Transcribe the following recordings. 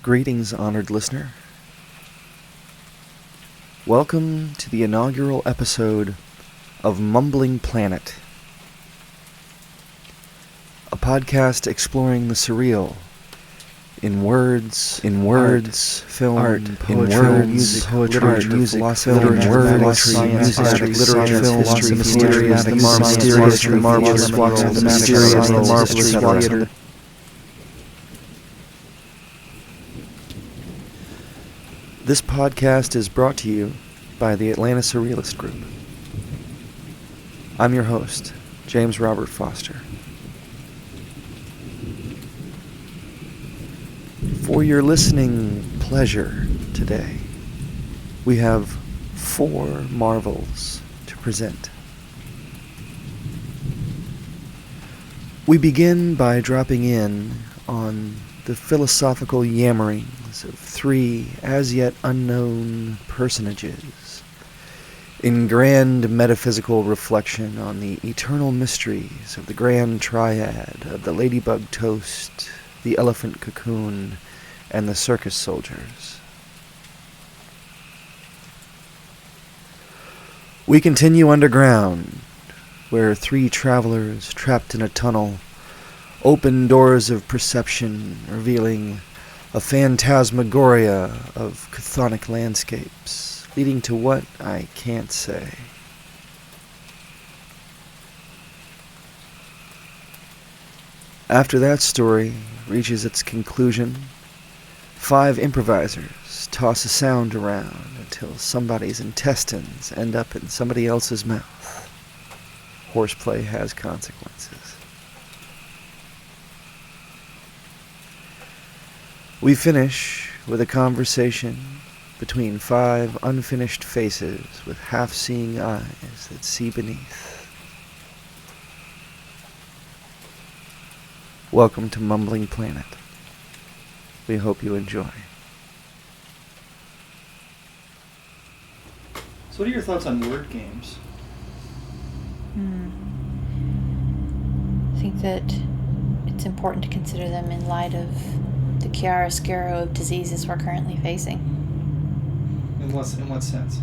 Greetings, honored listener. Welcome to the inaugural episode of Mumbling Planet, a podcast exploring the surreal in words, film, art, poetry, in words, music, poetry, literature, music, philosophy, film, literature, words, science, science, literature, film, history, mysterious, the marvelous, the marvelous, the mysterious, the marvelous, theater. This podcast is brought to you by the Atlanta Surrealist Group. I'm your host, James Robert Foster. For your listening pleasure today, we have 4 marvels to present. We begin by dropping in on the philosophical yammerings of 3 as yet unknown personages in grand metaphysical reflection on the eternal mysteries of the grand triad of the Ladybug toast, the elephant cocoon, and the circus soldiers. We continue underground, where 3 travelers trapped in a tunnel open doors of perception, revealing a phantasmagoria of chthonic landscapes, leading to what I can't say. After that story reaches its conclusion, 5 improvisers toss a sound around until somebody's intestines end up in somebody else's mouth. Horseplay has consequences. We finish with a conversation between 5 unfinished faces with half-seeing eyes that see beneath. Welcome to Mumbling Planet. We hope you enjoy. So what are your thoughts on word games? I think that it's important to consider them in light of the chiaroscuro of diseases we're currently facing. In what sense?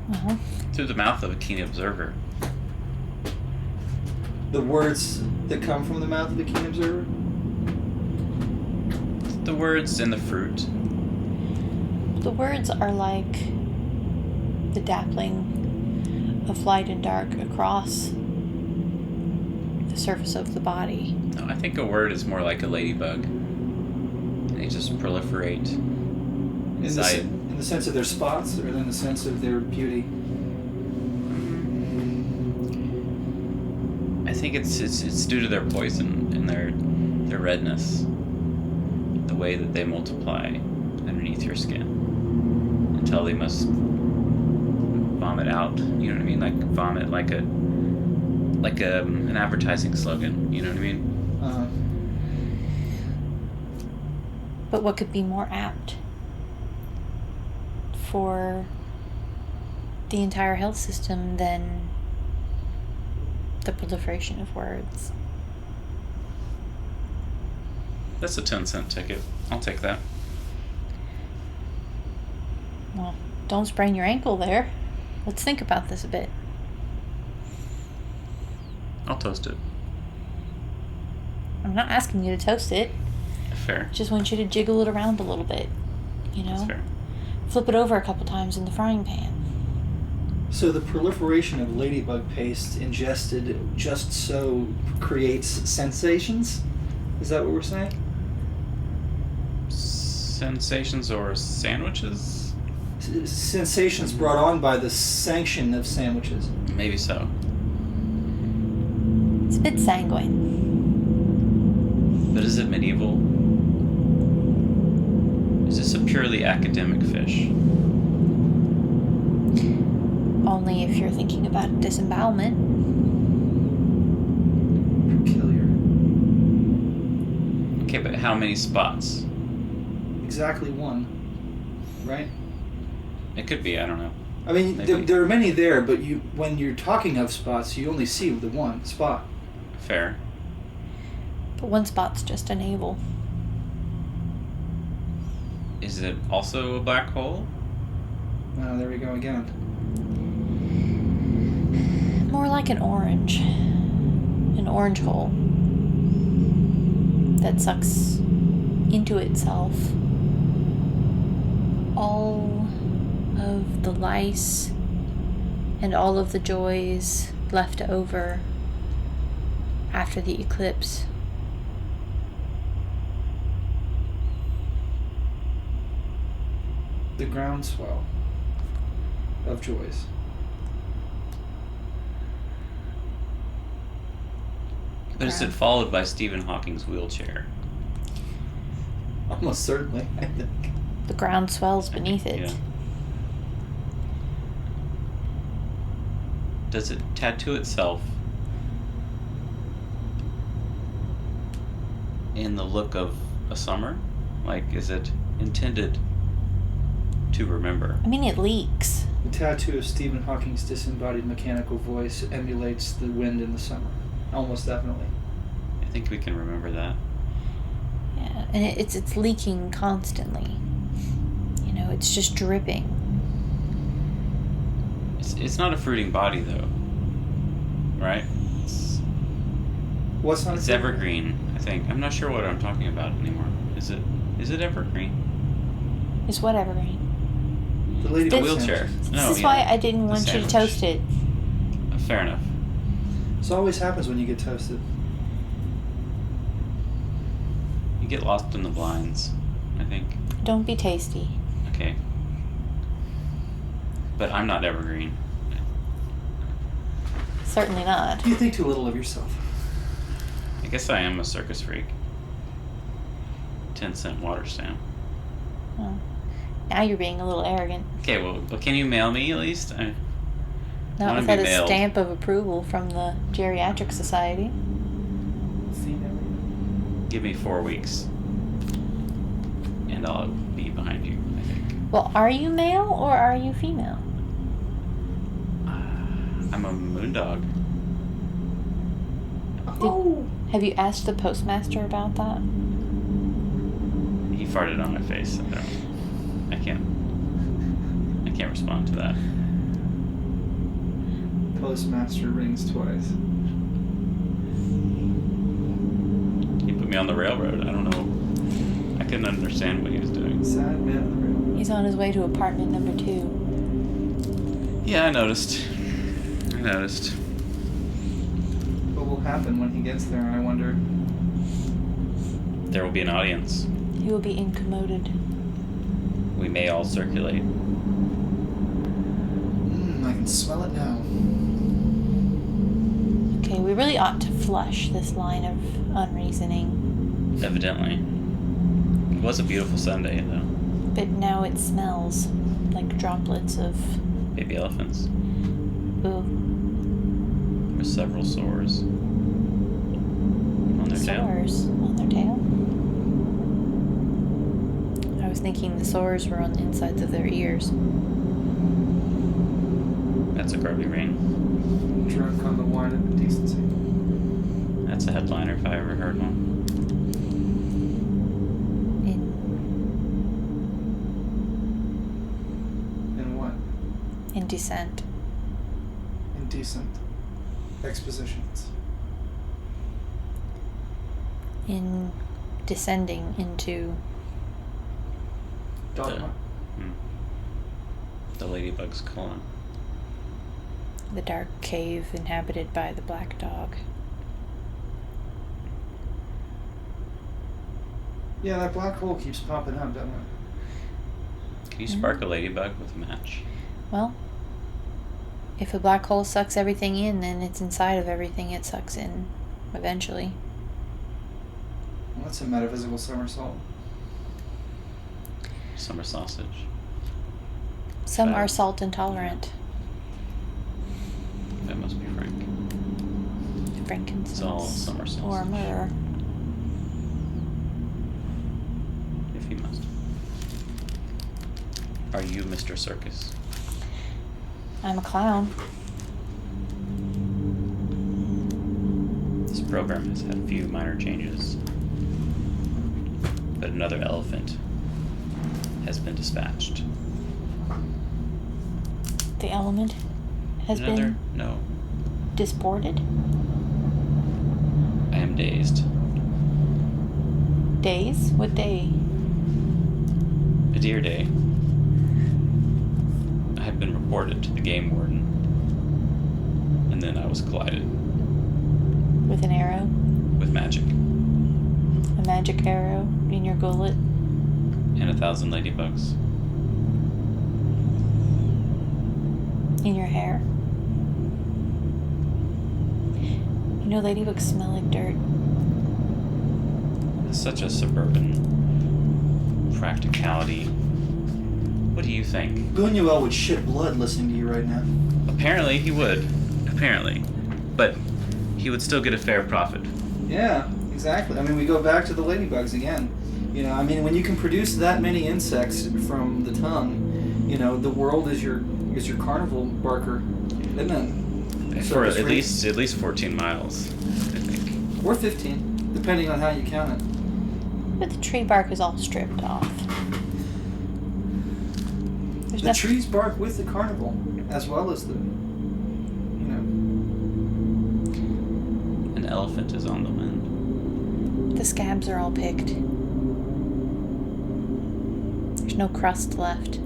Well, Through the mouth of a keen observer. The words that come from the mouth of the keen observer? The words and the fruit. the words are like the dappling of light and dark across the surface of the body. No, I think a word is more like a ladybug. They just proliferate. In the sense of their spots, or in the sense of their beauty? I think it's due to their poison and their redness. The way that they multiply underneath your skin until they must vomit out. You know what I mean? Like vomit, like an advertising slogan. You know what I mean? But what could be more apt for the entire health system than the proliferation of words? That's a 10-cent ticket. I'll take that. Well, don't sprain your ankle there. Let's think about this a bit. I'll toast it. I'm not asking you to toast it. Fair. Just want you to jiggle it around a little bit. You know? That's fair. Flip it over a couple times in the frying pan. So the proliferation of ladybug paste ingested just so creates sensations? Is that what we're saying? Sensations or sandwiches? Sensations brought on by the sanction of sandwiches. Maybe so. It's a bit sanguine. But is it medieval? Is this a purely academic fish? Only if you're thinking about disembowelment. Peculiar. Okay, but how many spots? Exactly one. Right? It could be, I don't know. I mean, Maybe. there are many there, but when you're talking of spots, you only see the one spot. Fair. But one spot's just a navel. Is it also a black hole? Oh, there we go again. More like an orange. An orange hole that sucks into itself all of the lice and all of the joys left over after the eclipse. The groundswell of joys. But is it followed by Stephen Hawking's wheelchair? Almost certainly, I think. The ground swells beneath it. Yeah. Does it tattoo itself in the look of a summer? Like, is it intended to remember? I mean, it leaks. The tattoo of Stephen Hawking's disembodied mechanical voice emulates the wind in the summer. Almost definitely. I think we can remember that. Yeah, and it's leaking constantly. You know, it's just dripping. It's not a fruiting body, though. Right? What's not? It's evergreen, I think. I'm not sure what I'm talking about anymore. Is it evergreen? It's what evergreen. The lady The with wheelchair. sandwiches. No, This is yeah. why I didn't The want you to sandwich. toast it. Fair enough. This always happens when you get toasted. You get lost in the blinds, I think. Don't be tasty. Okay. But I'm not evergreen. Certainly not. You think too little of yourself. I guess I am a circus freak. 10-cent water stamp. Well, now you're being a little arrogant. Okay, well, can you mail me at least? I Not wanna without be a mailed. stamp of approval from the Geriatric Society. Give me 4 weeks. And I'll be behind you, I think. Well, are you male or are you female? I'm a moondog. Oh! Have you asked the postmaster about that? He farted on my face. I can't respond to that. Postmaster rings twice. He put me on the railroad. I don't know. I couldn't understand what he was doing. Sad man on the railroad. He's on his way to apartment number 2. Yeah, I noticed. What will happen when he gets there, I wonder? There will be an audience. He will be incommoded. We may all circulate. I can smell it now. Okay, we really ought to flush this line of unreasoning. Evidently. It was a beautiful Sunday, though. But now it smells like droplets of... Baby elephants. Ooh, With several sores. On their tail. sores on their tail. I was thinking the sores were on the insides of their ears. That's a Garby Rain. Drunk on the wine of indecency. That's a headliner if I ever heard one. In what? In descent. Indecent expositions. In descending into... Dogma. The Ladybug's colon. the dark cave inhabited by the black dog. Yeah, that black hole keeps popping up, doesn't it? Can you spark a ladybug with a match? Well, if a black hole sucks everything in, then it's inside of everything it sucks in, eventually. Well, that's a metaphysical somersault. Summer sausage. Some are salt intolerant. That must be Frank. Frankincense. It's all summer sausage. Or myrrh. If he must. Are you Mr. Circus? I'm a clown. This program has had a few minor changes. But another elephant has been dispatched. The element has been No. disported? I am dazed. Days? What day? A dear day. I had been reported to the game warden, and then I was collided With an arrow? with magic A magic arrow in your gullet? and 1,000 ladybugs. In your hair? You know, ladybugs smell like dirt. It's such a suburban practicality. What do you think? Buñuel would shit blood listening to you right now. Apparently he would. Apparently. But he would still get a fair profit. Yeah, exactly. I mean, we go back to the ladybugs again. You know, I mean, when you can produce that many insects from the tongue, you know, the world is your carnival barker, isn't it? For at least 14 miles, I think. Or 15, depending on how you count it. But the tree bark is all stripped off. There's The trees bark with the carnival, as well as the, you know. An elephant is on the wind. The scabs are all picked. There's no crust left.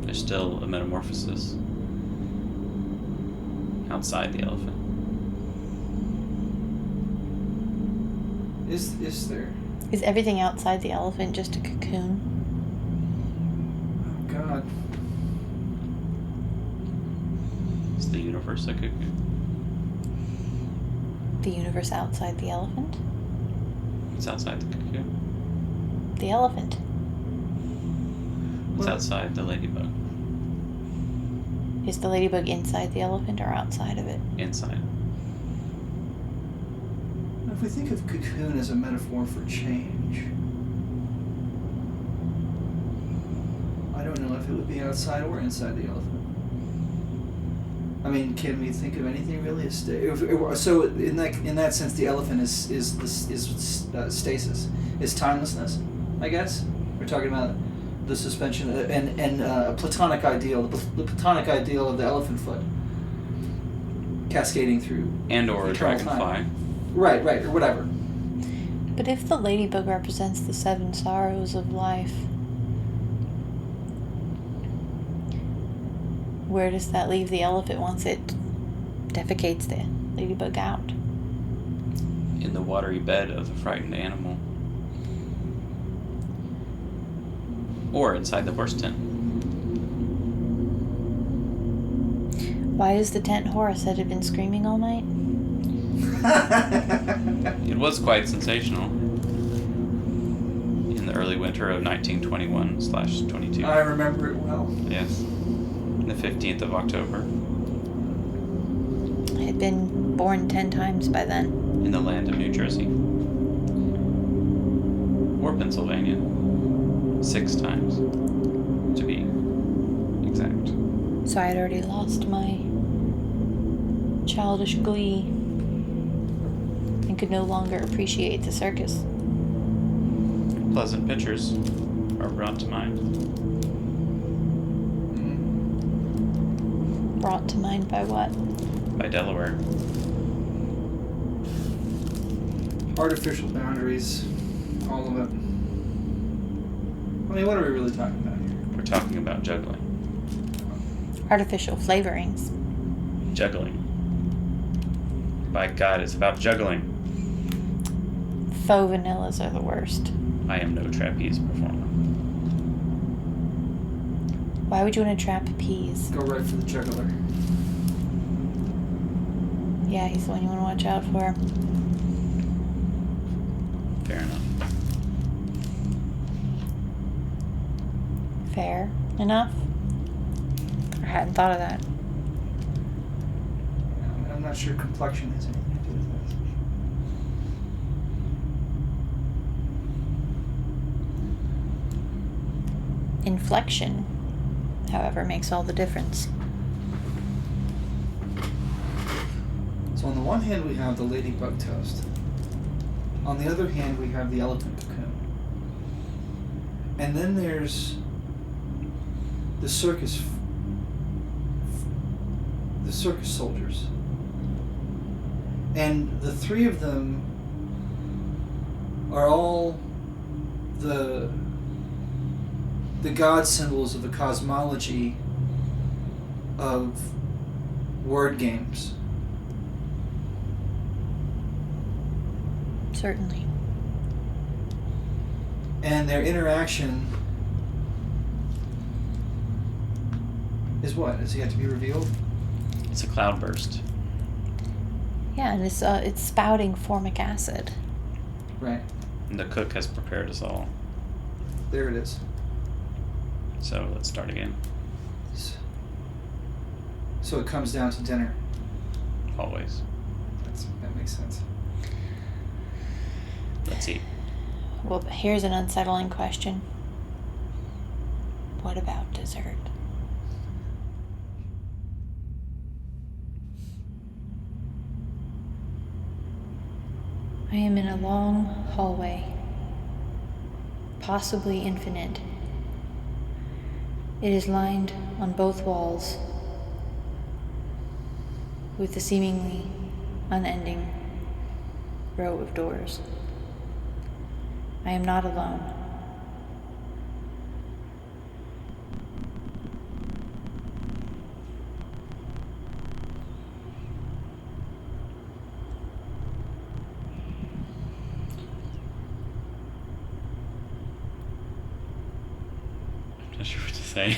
There's still a metamorphosis outside the elephant. Is there? Is everything outside the elephant just a cocoon? Oh, God. Is the universe a cocoon? The universe outside the elephant? It's outside the cocoon. The elephant. It's Well- outside the ladybug. Is the ladybug inside the elephant or outside of it? Inside. If we think of cocoon as a metaphor for change, I don't know if it would be outside or inside the elephant. I mean, can we think of anything really as so in that sense, the elephant is stasis, is timelessness, I guess. We're talking about the suspension and a platonic ideal, the platonic ideal of the elephant foot, cascading through And or a eternal dragonfly. time. Right, or whatever. But if the ladybug represents the 7 sorrows of life, where does that leave the elephant once it defecates the ladybug out? In the watery bed of the frightened animal. Or inside the horse tent. Why is the tent Horace had been screaming all night? It was quite sensational. In the early winter of 1921/22. I remember it well. Yes. The 15th of October. I had been born 10 times by then. In the land of New Jersey. Or Pennsylvania. 6 times. To be exact. So I had already lost my childish glee and could no longer appreciate the circus. Pleasant pictures are brought to mind. Brought to mind by what? By Delaware. Artificial boundaries, all of it. I mean, what are we really talking about here? We're talking about juggling. Artificial flavorings. Juggling. By God, it's about juggling. Faux vanillas are the worst. I am no trapeze performer. Why would you want to trap peas? Go right for the juggler. Yeah, he's the one you want to watch out for. Fair enough. Fair enough? I hadn't thought of that. I'm not sure complexion has anything to do with that. Inflection, however, makes all the difference. So on the one hand, we have the ladybug toast. On the other hand, we have the elephant cocoon. And then there's the circus soldiers. And the three of them are all the god symbols of the cosmology of word games. Certainly. And their interaction is what? Is it yet to be revealed? It's a cloudburst. Yeah, and it's spouting formic acid. Right. And the cook has prepared us all. There it is. So let's start again. So it comes down to dinner. Always. That makes sense. Let's eat. Well, here's an unsettling question. What about dessert? I am in a long hallway, possibly infinite. It is lined on both walls with a seemingly unending row of doors. I am not alone. I'm not sure what to say.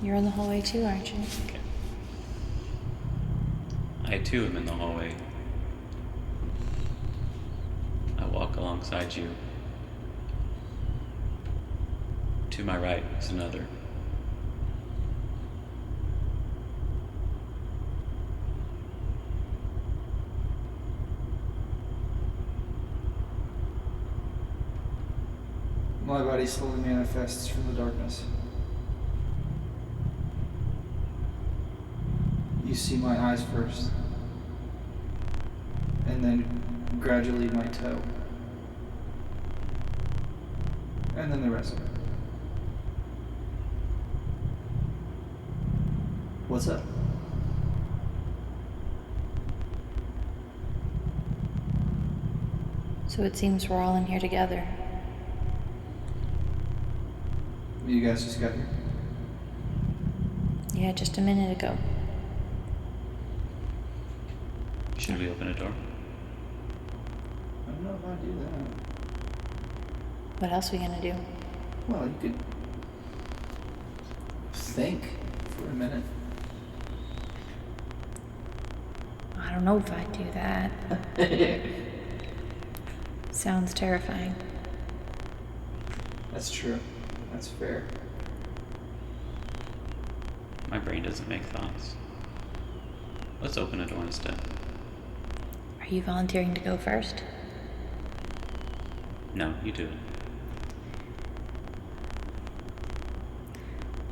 You're in the hallway too, aren't you? Okay. I too am in the hallway. I walk alongside you. To my right is another. My body slowly manifests from the darkness. You see my eyes first, and then gradually my toe, and then the rest of it. What's up? So it seems we're all in here together. You guys just got here. Yeah, just a minute ago. Should we open a door? I don't know if I do that. What else are we gonna do? Well, you could think for a minute. I don't know if I'd do that. Sounds terrifying. That's true. That's fair. My brain doesn't make thoughts. Let's open a door instead. Are you volunteering to go first? No, you do it.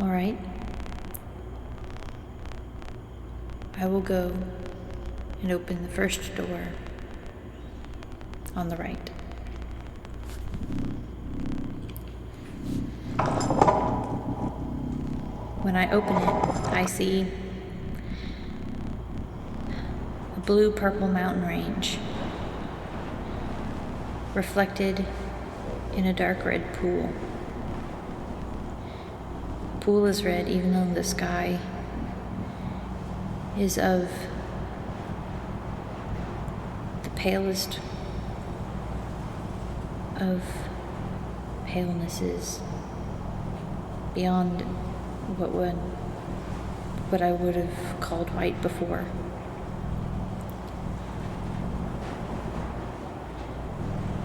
All right. I will go and open the first door on the right. When I open it, I see a blue-purple mountain range reflected in a dark red pool. The pool is red even though the sky is of the palest of palenesses, beyond what I would have called white before.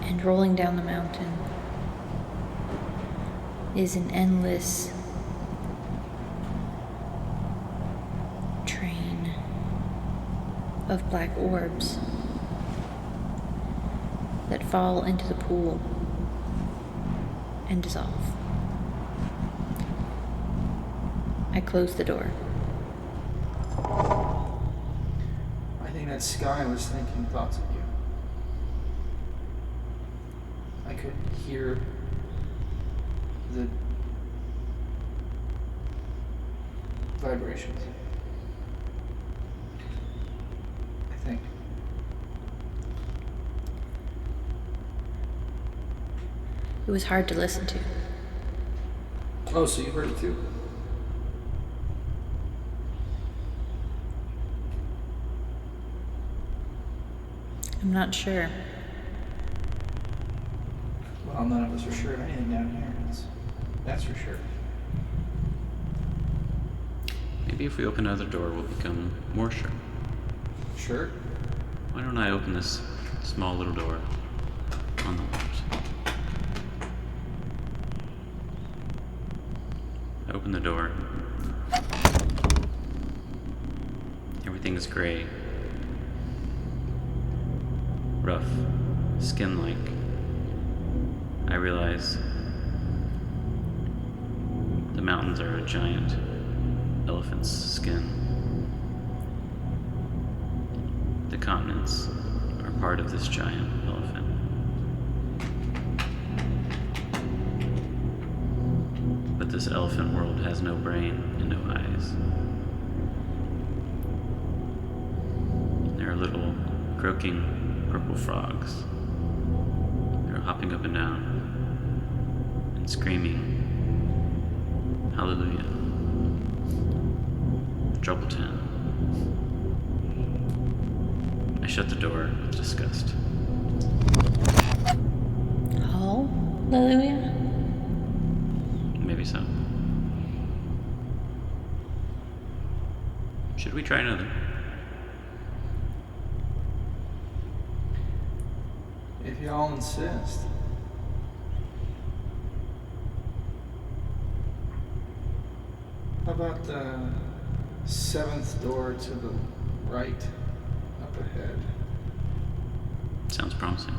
And rolling down the mountain is an endless train of black orbs that fall into the pool and dissolve. I close the door. I think that sky was thinking thoughts of you. I could hear the vibrations. I think. It was hard to listen to. Oh, so you heard it too? I'm not sure. Well, none of us are sure of anything down here. That's for sure. Maybe if we open another door, we'll become more sure. Sure? Why don't I open this small little door on the left? I open the door. Everything is gray. Rough, skin-like. I realize the mountains are a giant elephant's skin. The continents are part of this giant elephant. But this elephant world has no brain and no eyes. There are little croaking purple frogs. They're hopping up and down and screaming, "Hallelujah." Trouble 10. I shut the door with disgust. Hallelujah? Maybe so. Should we try another? If y'all insist. How about the 7th door to the right, up ahead? Sounds promising.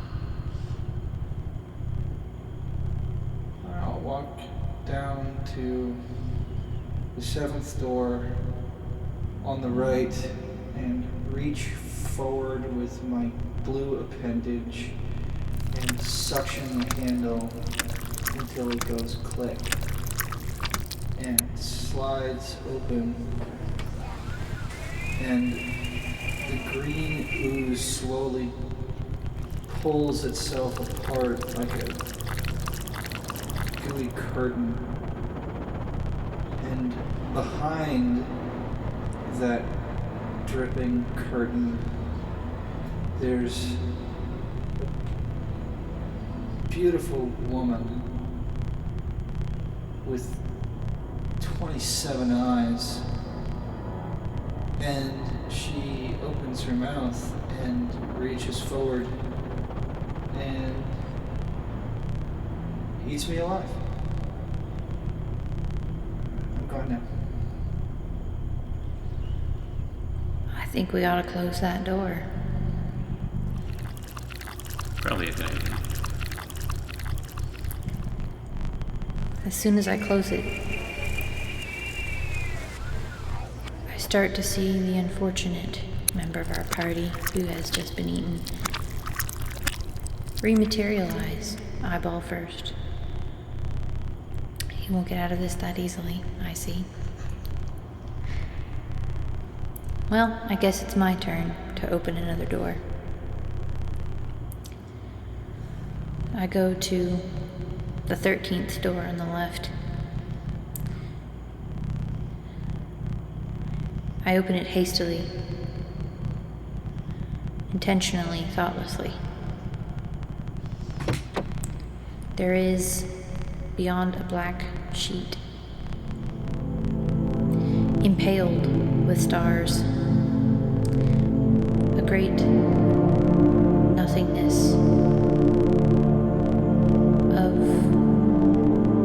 I'll walk down to the 7th door on the right and reach forward with my blue appendage and suction the handle until it goes click and slides open, and the green ooze slowly pulls itself apart like a gooey curtain, and behind that dripping curtain there's a beautiful woman with 27 eyes, and she opens her mouth and reaches forward and eats me alive. I'm gone now. I think we ought to close that door. Probably a good idea. As soon as I close it, I start to see the unfortunate member of our party who has just been eaten rematerialize, eyeball first. He won't get out of this that easily, I see. Well, I guess it's my turn to open another door. I go to the 13th door on the left. I open it hastily, intentionally, thoughtlessly. There is, beyond a black sheet, impaled with stars, a great nothingness of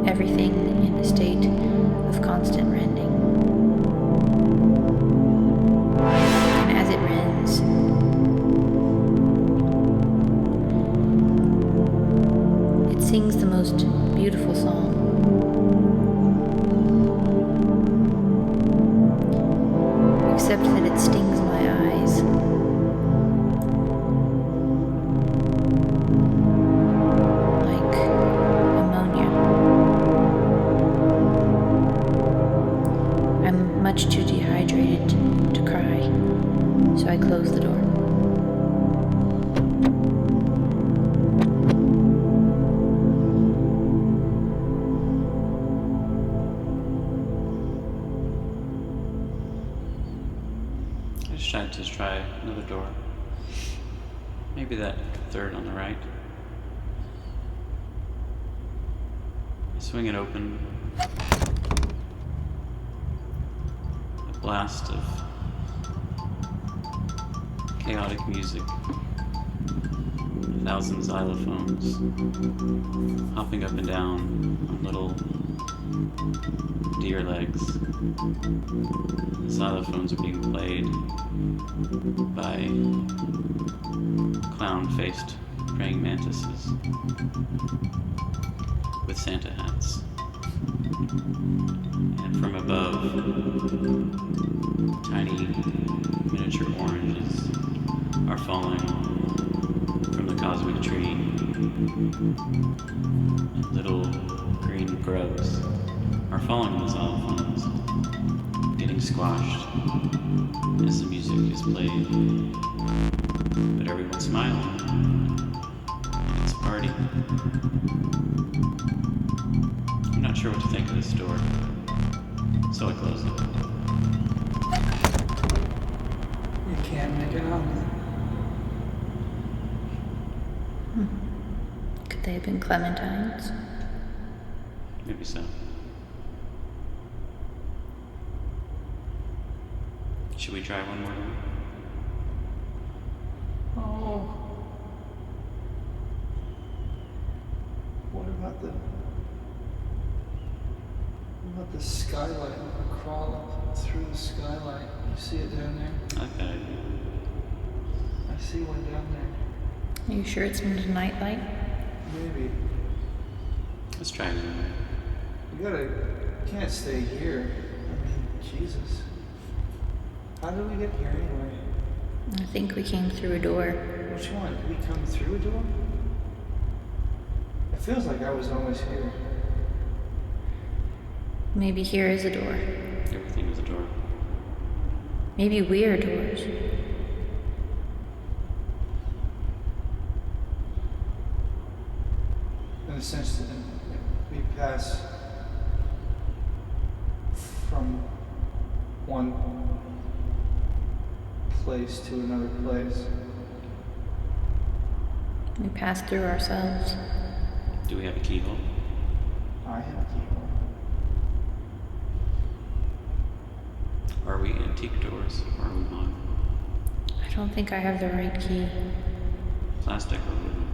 everything in a state of constant rending. And as it rends, it sings the most beautiful song. Except that it stings my eyes. Like another door. Maybe that third on the right. I swing it open. A blast of chaotic music. 1,000 xylophones hopping up and down on little deer legs. The xylophones are being played by clown-faced praying mantises with Santa hats. And from above, tiny miniature oranges are falling from the cosmic tree. And little green grubs are falling on the xylophones, getting squashed as the music is played. But everyone's smiling. It's a party. I'm not sure what to think of this door, so I close it. You can't make it out. Could they have been clementines? Maybe so. Should we try one more time? Oh. What about the skylight? We can crawl up through the skylight. You see it down there? I like that idea. I see one down there. Are you sure it's not a nightlight? Maybe. Let's try it anyway. You can't stay here. I mean, Jesus. How did we get here anyway? I think we came through a door. Which one? Did we come through a door? It feels like I was always here. Maybe here is a door. Everything is a door. Maybe we're doors. In a sense that we pass from one place to another place. We pass through ourselves. Do we have a keyhole? I have a keyhole. Are we antique doors or are we modern? I don't think I have the right key. Plastic or wooden?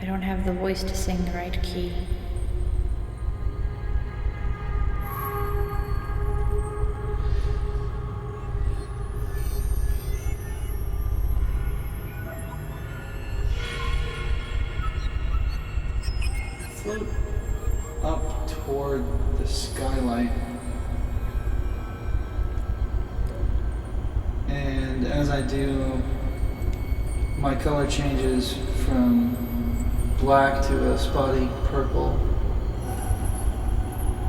I don't have the voice to sing the right key. Float up toward the skylight. And as I do, my color changes from black to a spotty purple.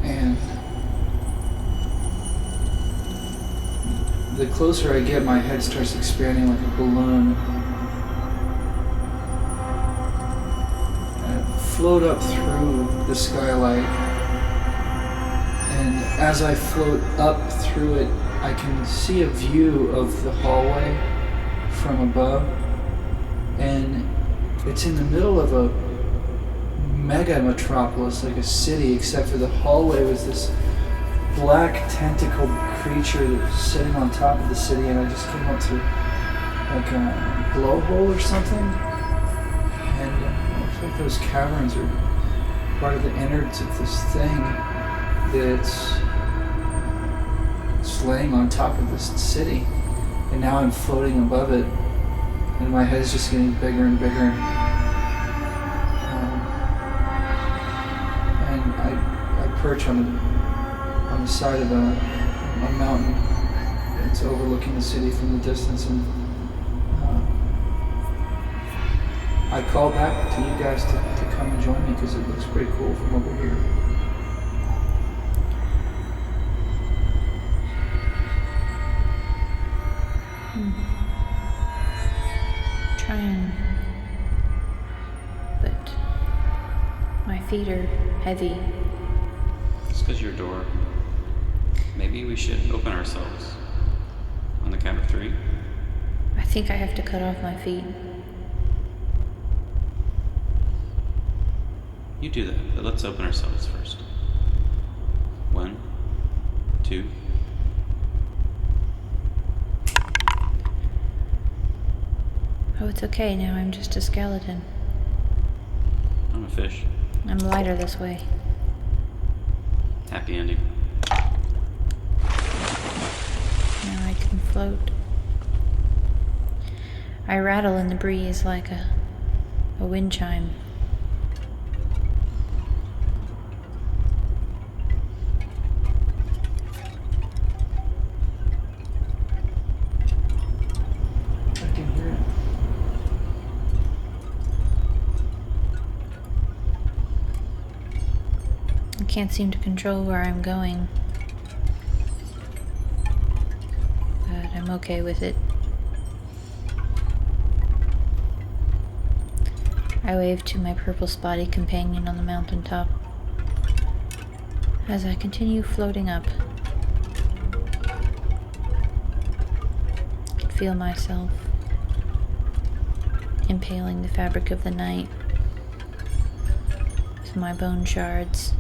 And the closer I get, my head starts expanding like a balloon. And I float up through the skylight. And as I float up through it, I can see a view of the hallway from above. And it's in the middle of a mega metropolis, like a city, except for the hallway was this black tentacled creature that was sitting on top of the city, and I just came up to like a blowhole or something. And it looks like those caverns are part of the innards of this thing that's laying on top of this city. And now I'm floating above it. And my head's just getting bigger and bigger. And I perch on the side of a mountain that's overlooking the city from the distance. And I call back to you guys to come and join me because it looks pretty cool from over here. Trying, but my feet are heavy. It's because your door. Maybe we should open ourselves on the count of 3. think I have to cut off my feet. You do that, but let's open ourselves first. 1, 2. Oh, it's okay. Now I'm just a skeleton. I'm a fish. I'm lighter this way. Happy ending. Now I can float. I rattle in the breeze like a wind chime. I can hear it. I can't seem to control where I'm going. But I'm okay with it. I wave to my purple spotty companion on the mountaintop as I continue floating up. I can feel myself impaling the fabric of the night with my bone shards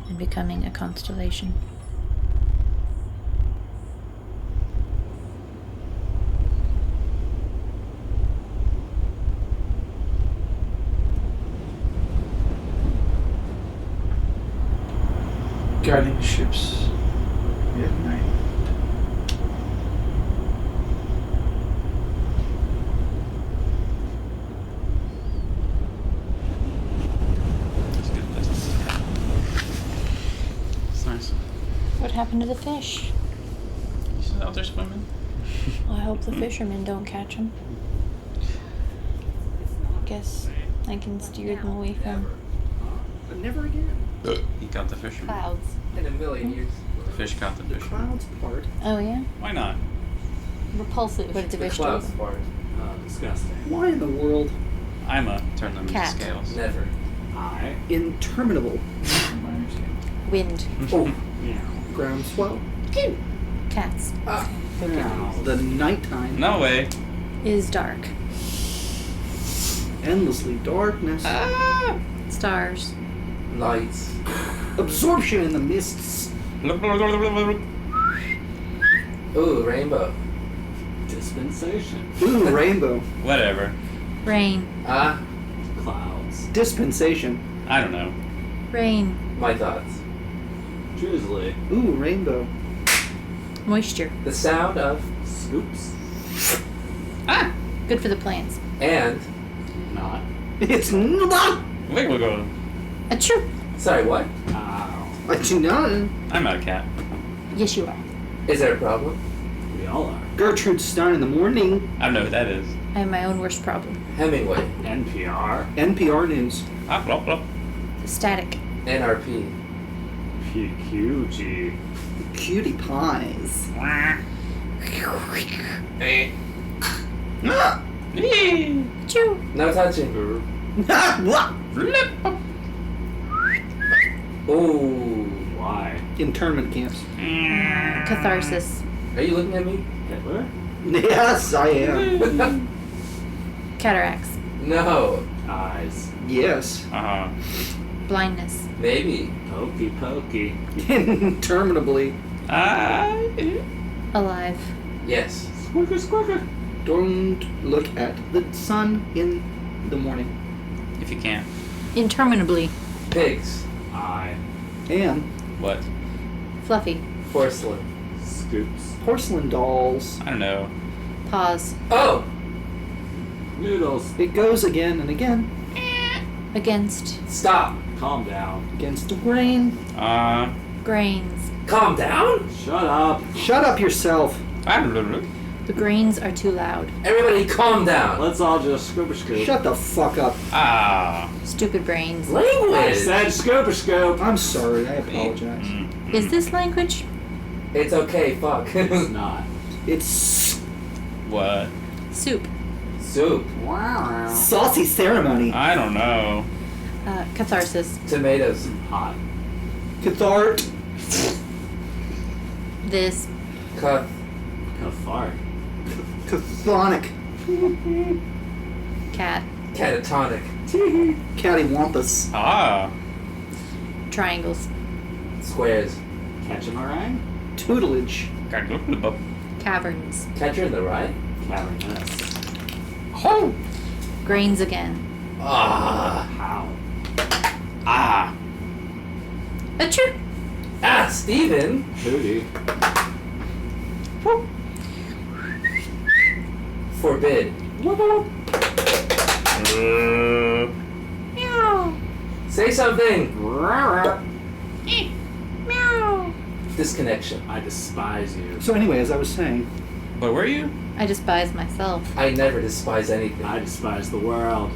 and becoming a constellation. Guiding ships at night. That's good. It's nice. What happened to the fish? You still out there swimming? Well, I hope the fishermen don't catch them. I guess I can steer them away from But never again. He caught the fisherman. clouds. In a million years. The fish caught the The fisherman. clouds part. Oh yeah? Why not? Repulsive. What did the fish do? Clouds part. Disgusting. Why in the world? I'ma turn them Cat. into scales. Never. I. Interminable. Wind. Oh, Yeah. groundswell. Cats. The nighttime. No way. Is dark. Endlessly darkness. Stars. Lights. Absorption in the mists. Ooh, rainbow. Dispensation. Ooh, rainbow. Whatever. Rain. Ah, Clouds. Dispensation. I don't know. Rain. my thoughts. Drizzly. Ooh, rainbow. Moisture. The sound of Scoops. Good for the plants. and. Not. It's not. Wiggle go. Achoo! Sorry, what? Ow. I do not. I'm not a cat. Yes, you are. Is there a problem? We all are. Gertrude Stein in the morning. I don't know who that is. I have my own worst problem. Hemingway. NPR. NPR News. Ah, blah, blah. Static. NRP. PQG. Cutie pies. Eh. Ah! Achoo! No touching. What? Ooh. Why? Internment camps. Catharsis. Are you looking at me? Hitler? Yes, I am. Cataracts. No. Eyes. Yes. Uh-huh. Blindness. Maybe. Pokey pokey. Interminably. Alive. Yes. Squicker squicker. Don't look at the sun in the morning. If you can't. Interminably. Pigs. Eye. And What? Fluffy. Porcelain. Scoops. porcelain dolls. I don't know. Pause. Oh! Noodles. It goes again and again Against. Stop. Calm down. against the grain. Grains. Calm down? Shut up. Shut up yourself. The grains are too loud. Everybody calm down. Let's all just scooper scoop. Shut the fuck up. Stupid brains. I Language. said scooper scoop. I'm sorry. I apologize. Is this language? It's okay, fuck. It's not. It's What? Soup. Soup. Wow. saucy ceremony. I don't know. Catharsis. Tomatoes. Hot. Cathart. This. Cut. A fart. Chthonic. Cat. Catatonic. Cattywampus. Ah. Triangles. Squares. Catch a meringue? Tutelage. Caverns. Catcher in the Rye? Cavernous. Oh. Grains again. Ah. How? Ah. Achoo! Ah, Steven! Hootie. Forbid. Meow. Say something! Meow. Disconnection. I despise you. So anyway, as I was saying, Where were you? I despise myself. I never despise anything. I despise the world.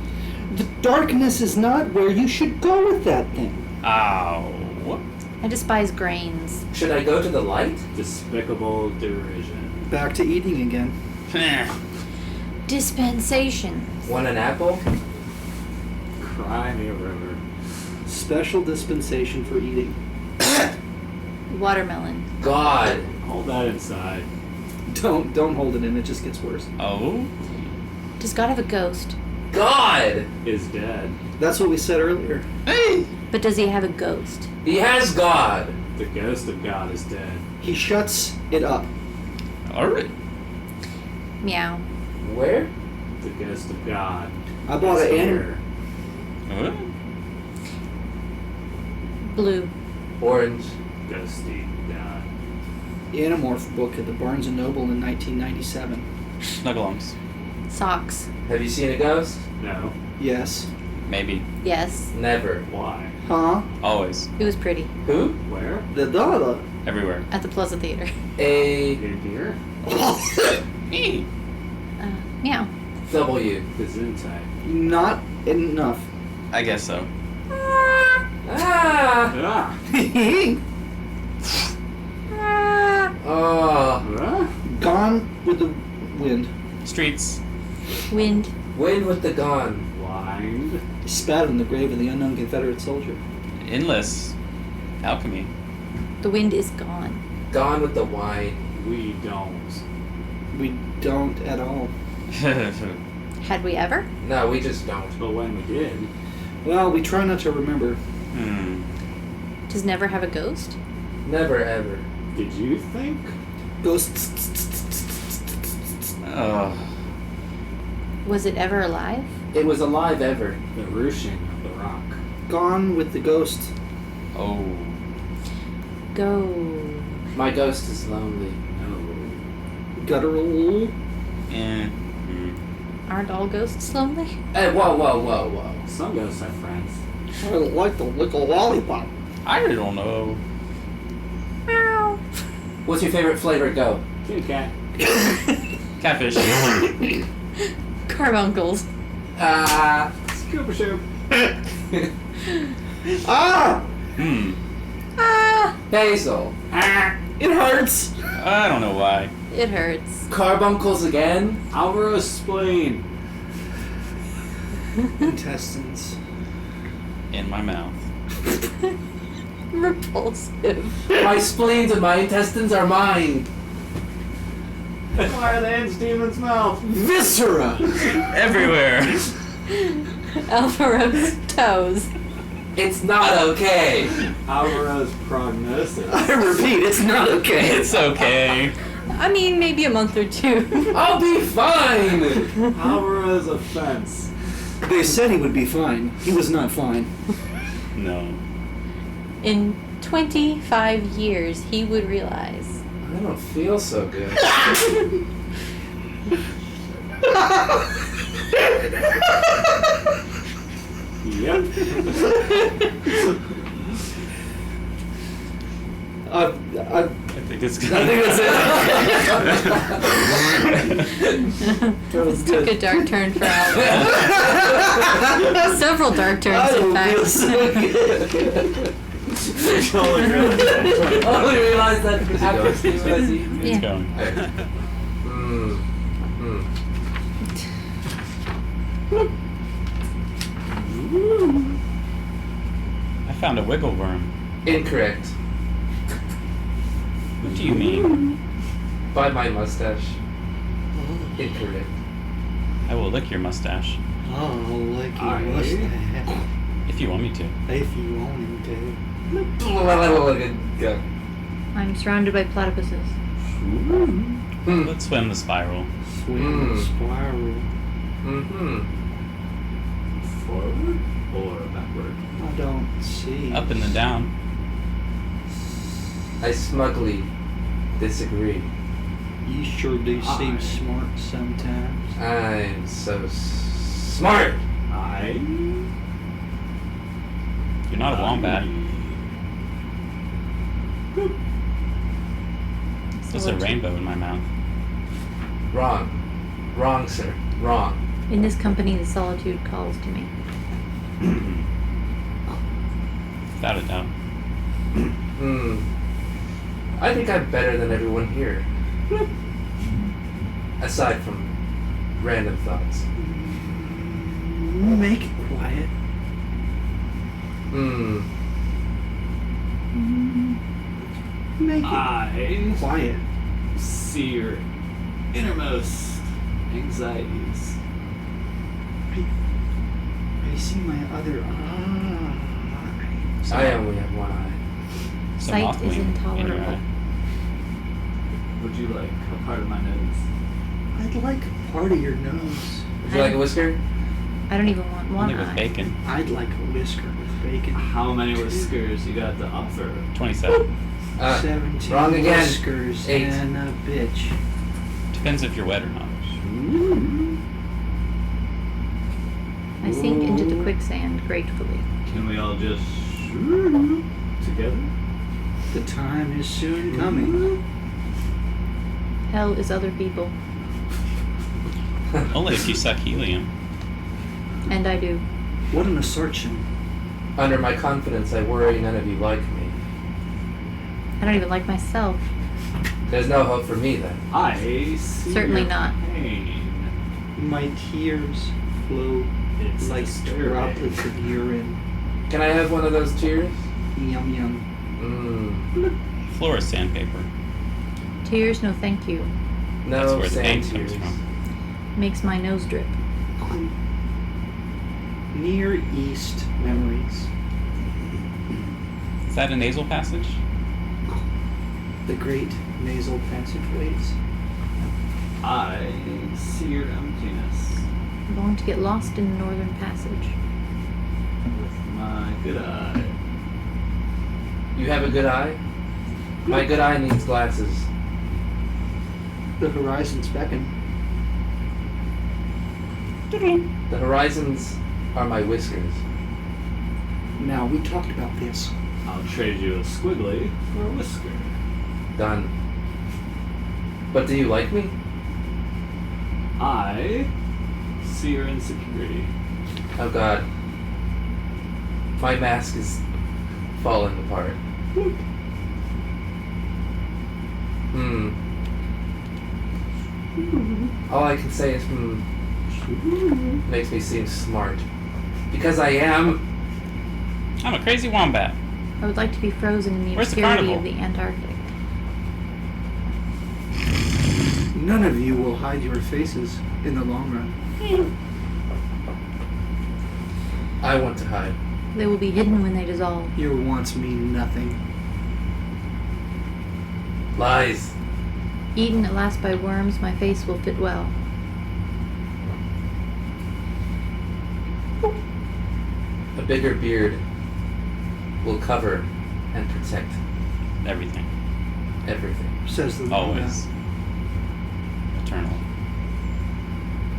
the darkness is not where you should go with that thing. Ow. I despise grains. Should I go to the light? Despicable derision. Back to eating again. Dispensation. Want an apple? Cry me a river. Special dispensation for eating. Watermelon. God. Hold that inside. Don't hold it in. It just gets worse. Oh. Does God have a ghost? God! Is dead. That's what we said earlier. Hey. But does he have a ghost? He has God! The ghost of God is dead. He shuts it up. All right. Meow. Where? The ghost of God. I bought is an here. What? Blue. Orange. Ghosty God. Animorph book at the Barnes & Noble in 1997. Snugglums. Socks. Have you seen a ghost? No. Yes. Maybe. Yes. Never. Why? Huh? Always. It was pretty. Who? Where? The Dada. Everywhere. At the Plaza Theater. A In here? Me. Meow. W. Gesundheit. Not enough. I guess so. Ah! Ah! Oh. Huh? Gone with the wind. Streets. Wind. Wind with the gone. Blind. Spat in the grave of the unknown Confederate soldier. Endless. Alchemy. The wind is gone. Gone with the wine. We don't. We don't at all. Had we ever? No, we just don't. But when we did, Well, we try not to remember. Does never have a ghost? Never ever. did you think? Ghosts. Oh. Was it ever alive? It was alive ever. The ruching of the rock. Gone with the ghost. Oh. Go. My ghost is lonely. No. Guttural. Eh. Aren't all ghosts lonely? Hey, whoa, whoa, whoa, whoa. Some ghosts have friends. I don't like to lick a lollipop. I don't know. Meow. What's your favorite flavor? Go. Kitty cat. Catfish. Carbuncles. Scuba shoop. Ah! Ah! Hazel. It hurts. I don't know why. It hurts. Carbuncles again? Alvaro's spleen. Intestines. In my mouth. Repulsive. My spleens and my intestines are mine. Why are they in Steven's mouth? Viscera. Everywhere. Alvaro's toes. It's not okay. Alvaro's prognosis. I repeat, it's not okay. It's okay. I mean, maybe a month or two. I'll be fine. Alvaro's offense. They said he would be fine. He was not fine. No. In 25 years, he would realize. I don't feel so good. Yep. I I think it's good. think that's it. That was Took a good. dark turn for Alvaro. Several dark turns, I in don't feel fact. so good. Only realized that after Steve was eaten. It's Yeah. going. I found a wiggle worm. Incorrect. What do you mean? By my mustache. Incorrect. I will lick your mustache Oh, like your Aye. mustache. if you want me to. If you wanted to. Go. I'm surrounded by platypuses. Hmm. Let's swim the spiral. Swim spiral. Mm-hmm. Forward or backward? I don't see. Up and then down. I smugly disagree. You sure do seem Aye. smart sometimes. I'm so smart. You're not a wombat. There's a rainbow in my mouth. Wrong. Wrong, sir. Wrong. In this company, the solitude calls to me. Without a doubt. Hmm. I think I'm better than everyone here. Aside from random thoughts. Make it quiet. Hmm. Make it I quiet. see your innermost anxieties. I see my other eye. I only have one eye. Some Sight moth is wing in your intolerable. eye. Would you like a part of my nose? I'd like a part of your nose. Would you like a whisker? I don't even want one Only with eye. bacon. I'd like a whisker with bacon. How many whiskers you got to offer? 27. 17 Wrong again. whiskers 8. and a bitch. Depends if you're wet or not. I sink into the quicksand gratefully. Can we all just together? The time is soon coming. Hell is other people. Only if you suck helium. And I do. What an assertion. Under my confidence, I worry none of you like me. I don't even like myself. There's no hope for me then. I see Certainly your not. pain. My tears flow It's like disturbing. droplets of urine. Can I have one of those tears? Yum yum. Mmm. Flora sandpaper. Tears, no thank you. That's No where the sand pain tears. comes from. Makes my nose drip. Near East memories. Is that a nasal passage? The great nasal passageways. I see your emptiness I'm going to get lost in the northern passage. with my good eye. You have a good eye? My good eye needs glasses. The horizons beckon. The horizons are my whiskers. Now, we talked about this. I'll trade you a squiggly for a whisker. Done. But do you like me? I see your insecurity. Oh god. My mask is falling apart. All I can say is makes me seem smart. Because I am. I'm a crazy wombat. I would like to be frozen in the Where's the obscurity carnival? of the Antarctic. None of you will hide your faces in the long run. I want to hide. They will be hidden when they dissolve. Your wants mean nothing. Lies. Eaten at last by worms, my face will fit well. A bigger beard will cover and protect Everything. everything. Says the Always. Eternal.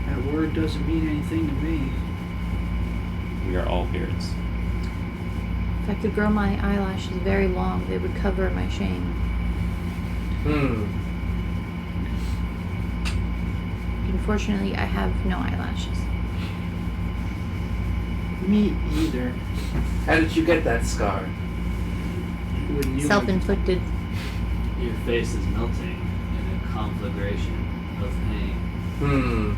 That word doesn't mean anything to me. We are all beards. If I could grow my eyelashes very long, they would cover my shame. Unfortunately, I have no eyelashes. Me either. How did you get that scar? When you Self-inflicted. Your face is melting in a conflagration of pain.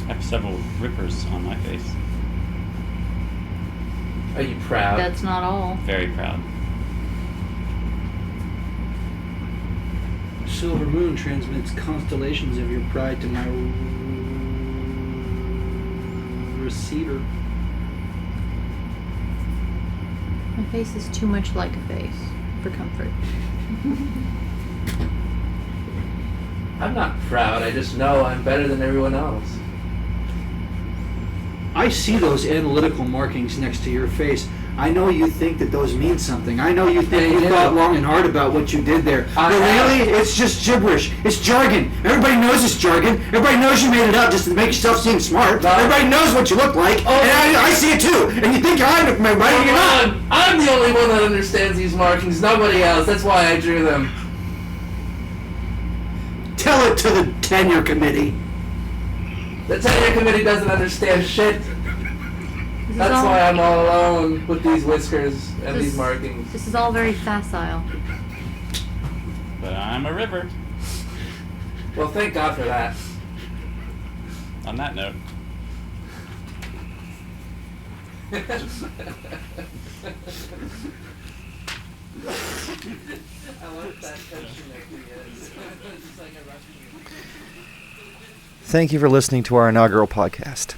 I have several rippers on my face. Are you proud? That's not all. Very proud. So silver moon transmits constellations of your pride to my receiver. My face is too much like a face for comfort. I'm not proud. I just know I'm better than everyone else. I see those analytical markings next to your face. I know you think that those mean something. I know you think you thought long and hard about what you did there. But really, it's just gibberish. It's jargon. Everybody knows it's jargon. Everybody knows you made it up just to make yourself seem smart. Everybody knows what you look like. And I see it too. And you think you're right, and you're not. I'm the only one that understands these markings. Nobody else. That's why I drew them. Tell it to the tenure committee. The tenure committee doesn't understand shit. That's why I'm all alone with these whiskers and these markings. This is all very facile. But I'm a river. Well, thank God for that. On that note. I want that tension at the end. It's like a Russian. Thank you for listening to our inaugural podcast.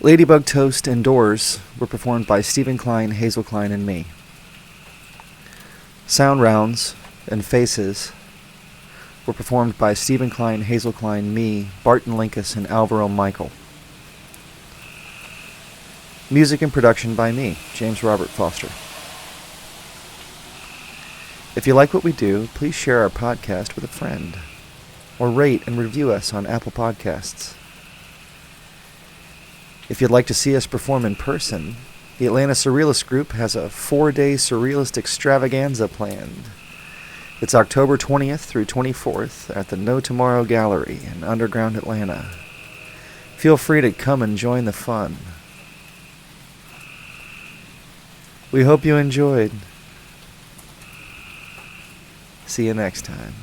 Ladybug, Toast, and Doors were performed by Stephen Cline, Hazel Cline, and me. Sound Rounds and Faces were performed by Stephen Cline, Hazel Cline, me, Barton, Linkous, and Alvaro Michael. Music and production by me, James Robert Foster. If you like what we do, please share our podcast with a friend, or rate and review us on Apple Podcasts. If you'd like to see us perform in person, the Atlanta Surrealist Group has a 4-day Surrealist extravaganza planned. It's October 20th through 24th at the No Tomorrow Gallery in Underground Atlanta. Feel free to come and join the fun. We hope you enjoyed. See you next time.